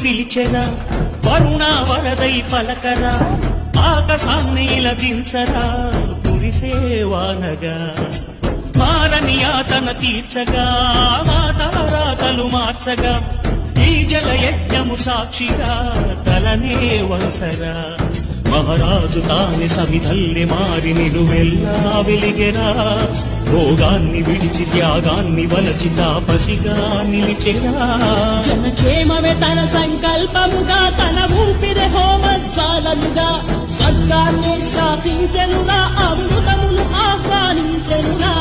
పిలిచెరా వరుణ వరదై పలకరా ఆకాశాన్నీల దించరా కురిసేవానగా మారని యాతన తీర్చగా మాతారాతలు మార్చగా ఈ జల యజ్ఞము సాక్షిగా తలనే వంసరా మహారాజు తాని సమిధల్లె మారి నిలువెల్లా వెలిగెరా భోగాన్ని విడిచి త్యాగాన్ని వలచి తాపసిగా నిలిచెరా జనక్షేమమే తన సంకల్పముగా తన ఊపిరి హోమజ్వాలలుగా స్వర్గాన్ని శాసించెనుగా అమృతమును ఆహ్వానించెనుగా